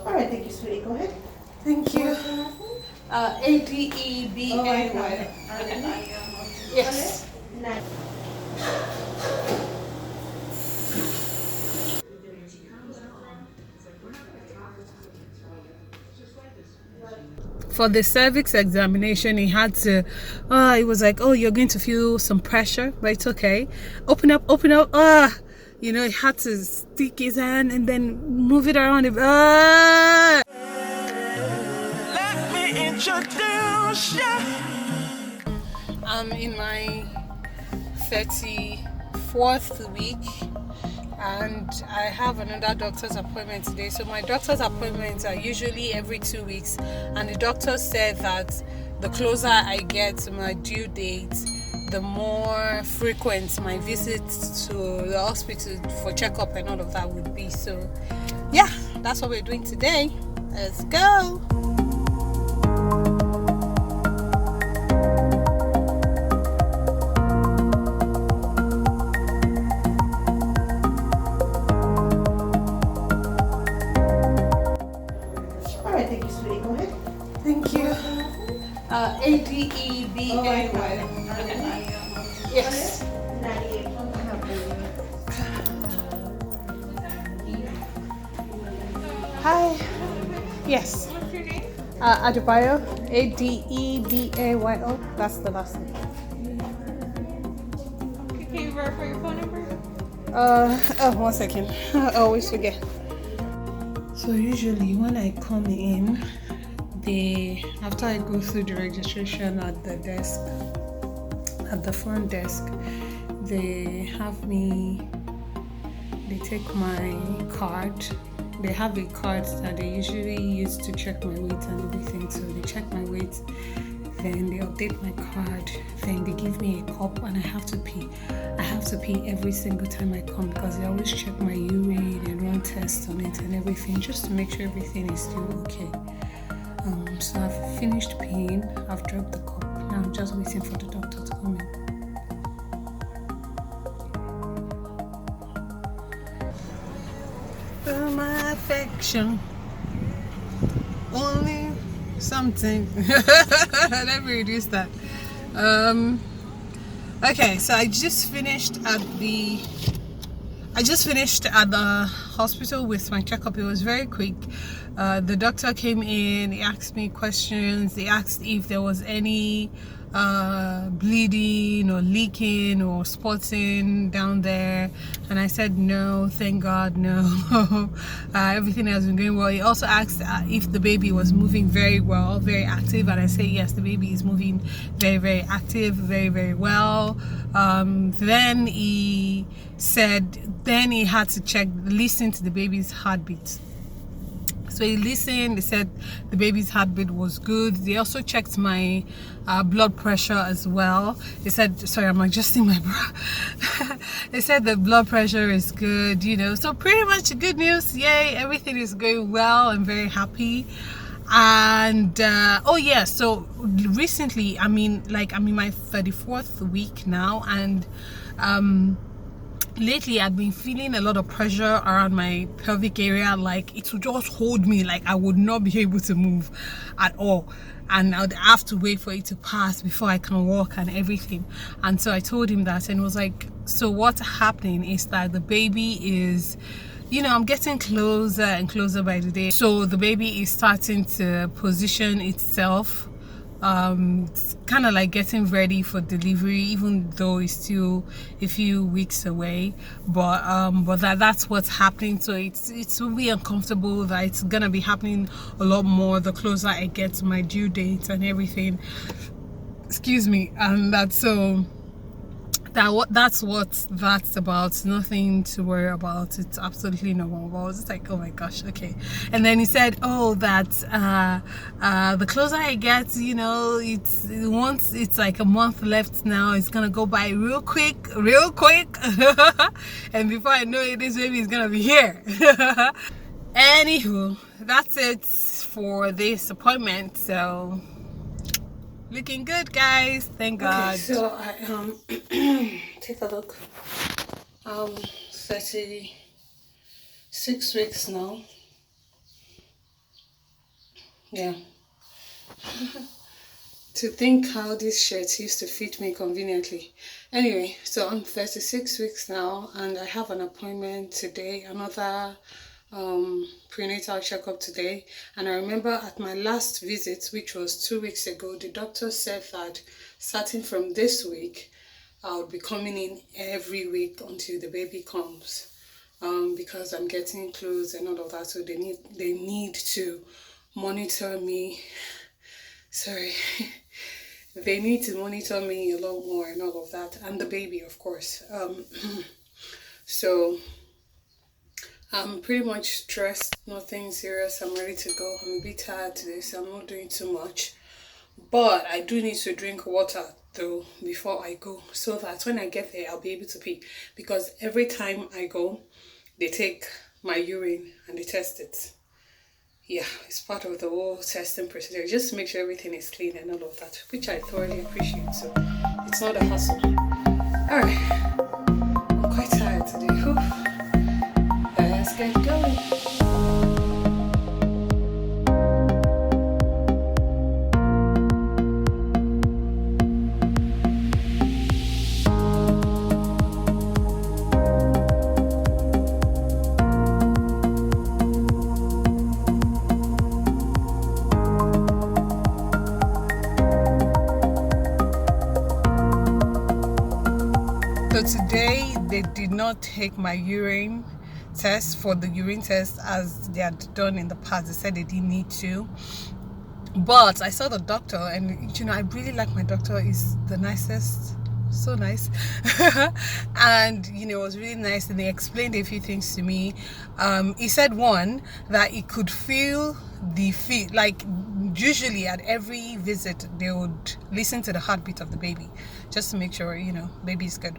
All right, thank you, sweetie. Go ahead. Thank you. Adebay. Okay. Yes. For the cervix examination, he had to, it was like, oh, you're going to feel some pressure, but it's okay. Open up, you know, he had to stick his hand and then move it around. Let me introduce you. I'm in my 34th week and I have another doctor's appointment today. So my doctor's appointments are usually every 2 weeks, and the doctor said that the closer I get to my due date, the more frequent my visits to the hospital for checkup and all of that would be. So yeah, that's what we're doing today. Let's go. Thank you. Adebay. Okay. Yes. Hi. Yes. What's your name? Adebayo. Adebayo. That's the last name. Can you verify your phone number? 1 second. I always forget. So usually when I come in, after I go through the registration at the desk, at the front desk, they take my card. They have a card that they usually use to check my weight and everything. So they check my weight, then they update my card, then they give me a cup and I have to pee. I have to pee every single time I come because they always check my urine and run tests on it and everything just to make sure everything is still okay. So I've finished peeing, I've dropped the cup, now I'm just waiting for the doctor to come in. Oh, my affection, only something. Let me reduce that. Okay, so I just finished at the hospital with my checkup. It was very quick. The doctor came in, he asked me questions. They asked if there was any bleeding or leaking or spotting down there, and I said no, thank God, no. Everything has been going well. He also asked if the baby was moving very well, very active, and I say yes, the baby is moving very, very active, very, very well. Then he said, then he had to listen to the baby's heartbeat. So he listened, they said the baby's heartbeat was good. They also checked my blood pressure as well. They said, sorry, I'm adjusting my bra. They said the blood pressure is good, you know. So pretty much good news, yay, everything is going well. I'm very happy. And oh yeah, so recently, I'm in my 34th week now, and lately I've been feeling a lot of pressure around my pelvic area, like it would just hold me, like I would not be able to move at all, and I'd have to wait for it to pass before I can walk and everything. And so I told him that, and he was like, so what's happening is that the baby is, you know, I'm getting closer and closer by the day, so the baby is starting to position itself. It's kind of like getting ready for delivery, even though it's still a few weeks away, but that's what's happening. So it's really uncomfortable that it's gonna be happening a lot more the closer I get to my due date and everything. Excuse me. And that's so that's what that's about. Nothing to worry about. It's absolutely normal. I was just like, oh my gosh, okay. And then he said, oh, that the closer I get, you know, once it's like a month left now, it's gonna go by real quick. And before I know it, this baby is gonna be here. Anywho, that's it for this appointment. So looking good, guys, thank God. Okay, so I take a look. 36 weeks now. Yeah. To think how these shirts used to fit me conveniently. Anyway, so I'm 36 weeks now, and I have an appointment today, another prenatal checkup today. And I remember at my last visit, which was 2 weeks ago, the doctor said that starting from this week, I would be coming in every week until the baby comes, because I'm getting close and all of that. So they need to monitor me. Sorry. They need to monitor me a lot more and all of that, and the baby, of course. So I'm pretty much stressed, nothing serious. I'm ready to go. I'm a bit tired today, so I'm not doing too much. But I do need to drink water though before I go, so that when I get there, I'll be able to pee. Because every time I go, they take my urine and they test it. Yeah, it's part of the whole testing procedure, just to make sure everything is clean and all of that, which I thoroughly appreciate. So it's not a hassle. All right, I'm quite tired today. Whew. Let's get going. So today they did not take my urine test for the urine test as they had done in the past. They said they didn't need to. But I saw the doctor, and you know, I really like my doctor. He's the nicest, so nice. And you know, it was really nice, and they explained a few things to me. He said, one, that he could feel the feet, like usually at every visit they would listen to the heartbeat of the baby just to make sure, you know, baby is good.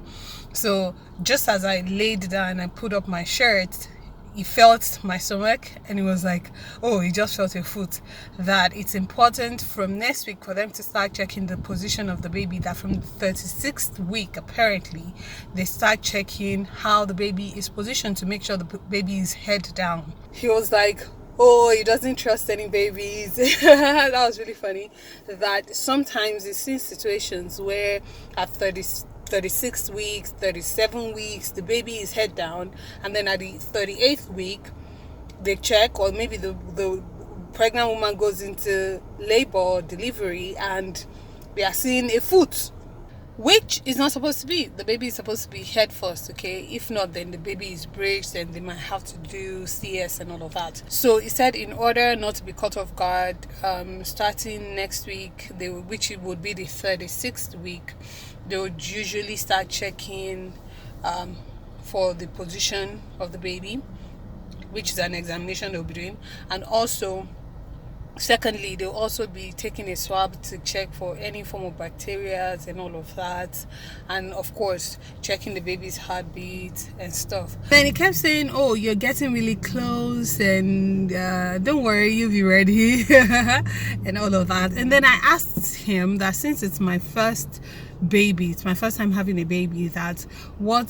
So just as I laid down and put up my shirt, he felt my stomach, and he was like, oh, he just felt your foot. That it's important from next week for them to start checking the position of the baby. That from the 36th week, apparently, they start checking how the baby is positioned to make sure the baby is head down. He was like, oh, he doesn't trust any babies. That was really funny. That sometimes it's in situations where at 36 weeks, 37 weeks, the baby is head down, and then at the 38th week, they check, or maybe the pregnant woman goes into labor or delivery, and they are seeing a foot, which is not supposed to be. The baby is supposed to be head first, okay? If not, then the baby is breached, and they might have to do CS and all of that. So he said, in order not to be caught off guard, starting next week, which would be the 36th week, they would usually start checking for the position of the baby, which is an examination they'll be doing. And also, secondly, they'll also be taking a swab to check for any form of bacteria and all of that, and of course checking the baby's heartbeat and stuff. Then he kept saying, oh, you're getting really close, and don't worry, you'll be ready. And all of that. And then I asked him that since it's my first baby, it's my first time having a baby, that what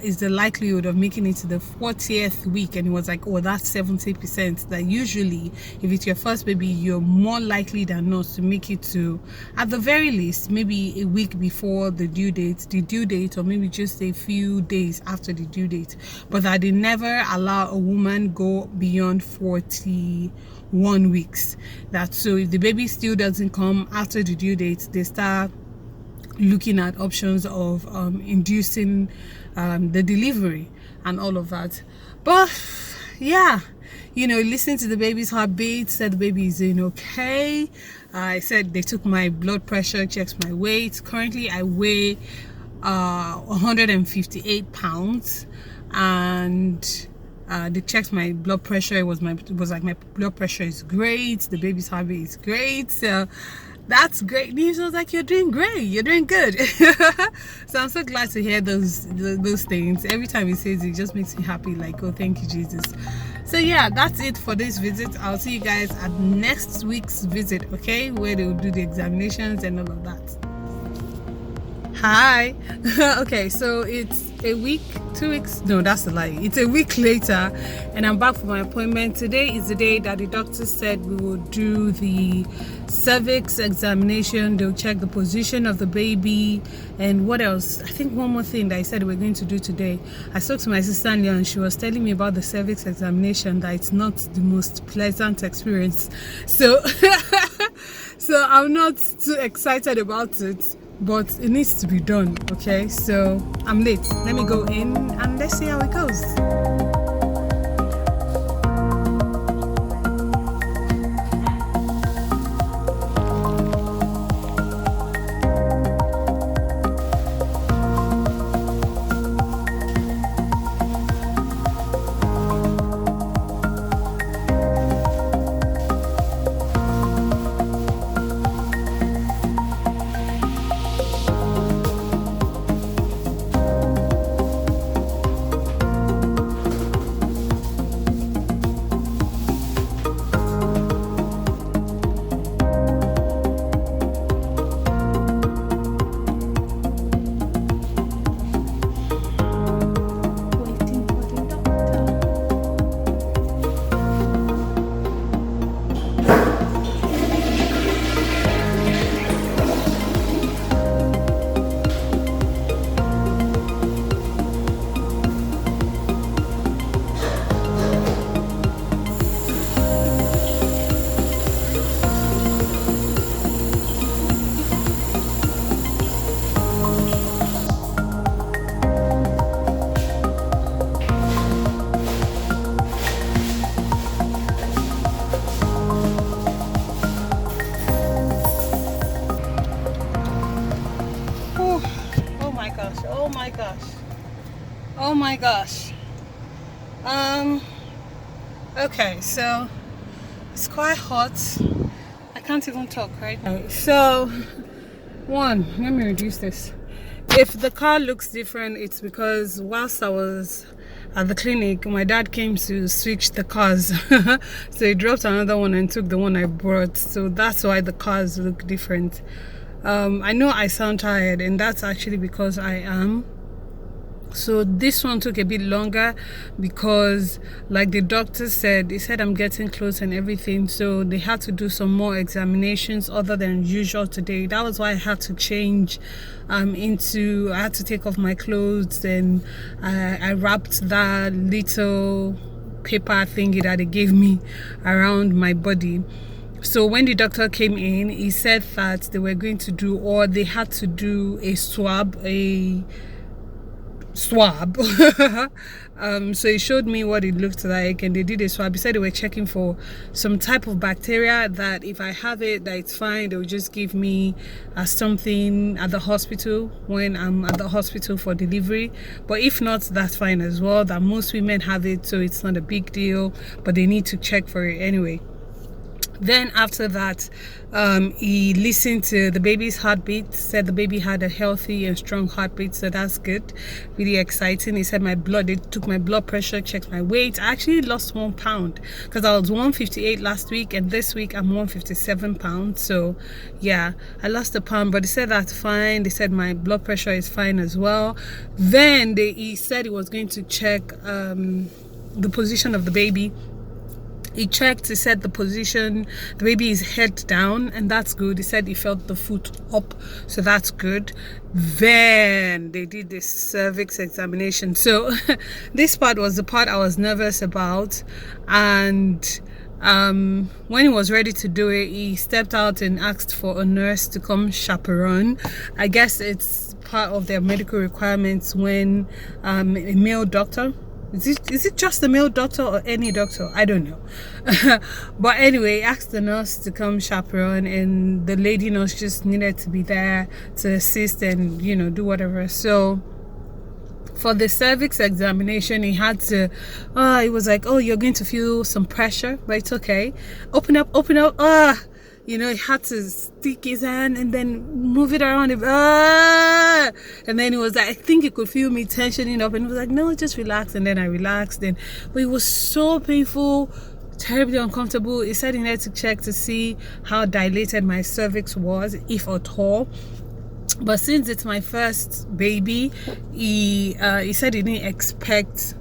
is the likelihood of making it to the 40th week? And he was like, oh, that's 70%. That usually if it's your first baby, you're more likely than not to make it to, at the very least, maybe a week before the due date, or maybe just a few days after the due date. But that they never allow a woman go beyond 41 weeks. That so if the baby still doesn't come after the due date, they start looking at options of inducing the delivery and all of that. But yeah, you know, listening to the baby's heartbeat, said the baby is doing okay. I said they took my blood pressure, checked my weight. Currently I weigh 158 pounds, and they checked my blood pressure. It was like my blood pressure is great, the baby's heartbeat is great. So that's great news. I was like, you're doing great, you're doing good. So I'm so glad to hear those things. Every time he says it, just makes me happy, like, oh, thank you, Jesus. So yeah, that's it for this visit. I'll see you guys at next week's visit, okay, where they will do the examinations and all of that. Hi. Okay, so it's a week, 2 weeks, no, that's a lie, it's a week later, and I'm back for my appointment. Today is the day that the doctor said we will do the cervix examination. They'll check the position of the baby, and what else, I think one more thing that I said we're going to do today. I spoke to my sister Leon, and she was telling me about the cervix examination, that it's not the most pleasant experience, so so I'm not too excited about it, but it needs to be done. Okay, so I'm late, let me go in and let's see how it goes. Oh my gosh. Okay, so it's quite hot. I can't even talk right now. So one, let me reduce this. If the car looks different, it's because whilst I was at the clinic, my dad came to switch the cars. So he dropped another one and took the one I brought, so that's why the cars look different. I know I sound tired, and that's actually because I am. So this one took a bit longer because, like the doctor said, he said I'm getting close and everything, so they had to do some more examinations other than usual today. That was why I had to change I had to take off my clothes, and I wrapped that little paper thingy that they gave me around my body. So when the doctor came in, he said that they were going to do, or they had to do a swab. So he showed me what it looked like, and they did a swab. He said they were checking for some type of bacteria, that if I have it, that it's fine. They will just give me something at the hospital when I'm at the hospital for delivery, but if not, that's fine as well. That most women have it, so it's not a big deal, but they need to check for it anyway. Then after that, he listened to the baby's heartbeat, said the baby had a healthy and strong heartbeat, so that's good, really exciting. He said they took my blood pressure, checked my weight. I actually lost 1 pound because I was 158 last week, and this week I'm 157 pounds. So yeah, I lost a pound, but he said that's fine. They said my blood pressure is fine as well. Then he said he was going to check the position of the baby. He checked, he said the position, the baby is head down, and that's good. He said he felt the foot up, so that's good. Then they did this cervix examination. So this part was the part I was nervous about, and when he was ready to do it, he stepped out and asked for a nurse to come chaperone. I guess it's part of their medical requirements when a male doctor, is it just the male doctor or any doctor? I don't know. But anyway, asked the nurse to come chaperone, and the lady nurse just needed to be there to assist and, you know, do whatever. So for the cervix examination, he had to he was like, oh, you're going to feel some pressure, but it's okay. Open up. You know, he had to stick his hand and then move it around. And then he was like, I think he could feel me tensioning up. And he was like, no, just relax. And then I relaxed. But it was so painful, terribly uncomfortable. He said he needed to check to see how dilated my cervix was, if at all. But since it's my first baby, he said he didn't expect.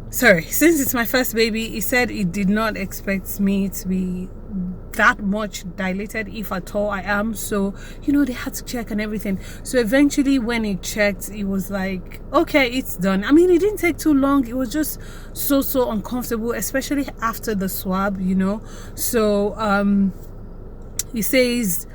Sorry, since it's my first baby, he said he did not expect me to be that much dilated, if at all I am. So, you know, they had to check and everything. So eventually when he checked, it was like, okay, it's done. I mean, it didn't take too long. It was just so uncomfortable, especially after the swab, you know. So he says,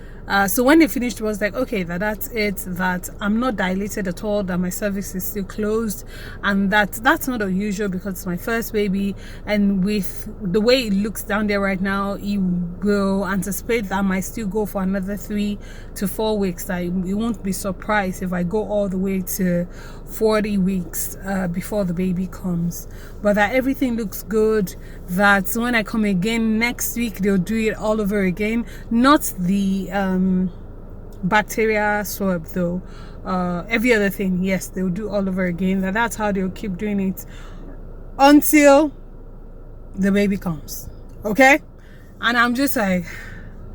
so when they finished, it was like, okay, that's it, that I'm not dilated at all, that my cervix is still closed, and that's not unusual because it's my first baby. And with the way it looks down there right now, he will anticipate that I might still go for another 3 to 4 weeks. He won't be surprised if I go all the way to 40 weeks before the baby comes. But that everything looks good, that when I come again next week, they'll do it all over again. Not the bacteria swab though. Every other thing, yes, they'll do all over again. That's how they'll keep doing it until the baby comes. Okay? And I'm just like,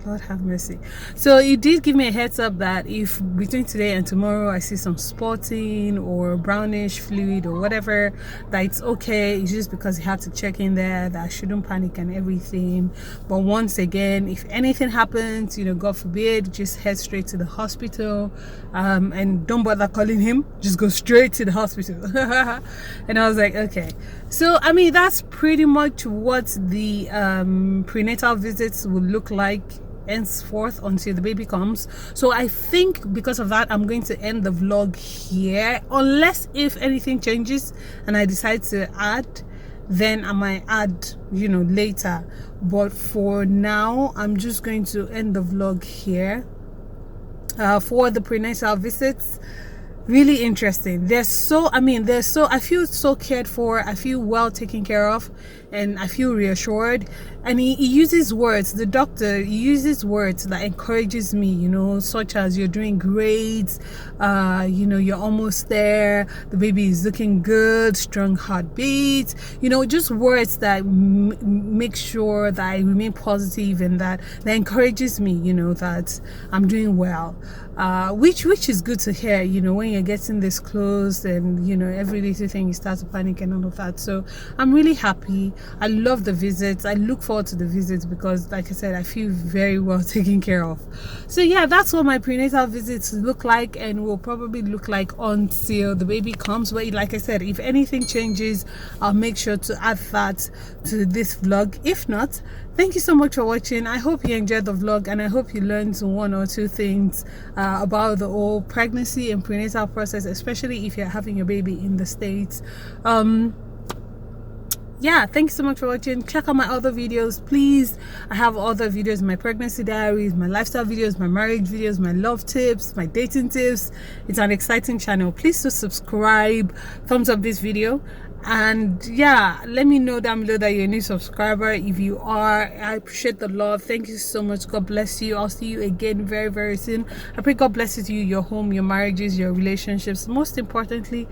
Lord have mercy. So he did give me a heads up that if between today and tomorrow I see some spotting or brownish fluid or whatever, that it's okay. It's just because he had to check in there, that I shouldn't panic and everything. But once again, if anything happens, you know, God forbid, just head straight to the hospital, and don't bother calling him, just go straight to the hospital. And I was like, okay. So I mean, that's pretty much what the prenatal visits would look like henceforth until the baby comes. So I think because of that, I'm going to end the vlog here, unless if anything changes and I decide to add, then I might add, you know, later. But for now, I'm just going to end the vlog here for the prenatal visits. Really interesting. I feel so cared for, I feel well taken care of, and I feel reassured. And he uses words, the doctor uses words that encourages me, you know, such as you're doing great, you know, you're almost there, the baby is looking good, strong heartbeat, you know, just words that make sure that I remain positive, and that encourages me, you know, that I'm doing well. Which is good to hear, you know, when you're getting this close, and you know, every little thing you start to panic and all of that. So I'm really happy. I love the visits. I look forward to the visits because, like I said, I feel very well taken care of. So yeah, that's what my prenatal visits look like, and will probably look like until the baby comes. But like I said, if anything changes, I'll make sure to add that to this vlog. If not, thank you so much for watching. I hope you enjoyed the vlog, and I hope you learned 1 or 2 things about the whole pregnancy and prenatal process, especially if you're having your baby in the States. Yeah, thank you so much for watching. Check out my other videos, please. I have other videos, my pregnancy diaries, my lifestyle videos, my marriage videos, my love tips, my dating tips. It's an exciting channel. Please do subscribe, thumbs up this video, and yeah, let me know down below that you're a new subscriber. If you are, I appreciate the love. Thank you so much. God bless you. I'll see you again very soon. I pray God blesses you, your home, your marriages, your relationships, most importantly.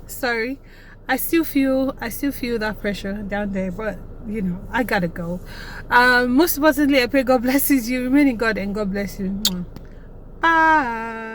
Sorry, I still feel that pressure down there, but you know, I gotta go. Most importantly, I pray God blesses you. Remain in God, and God bless you. Bye.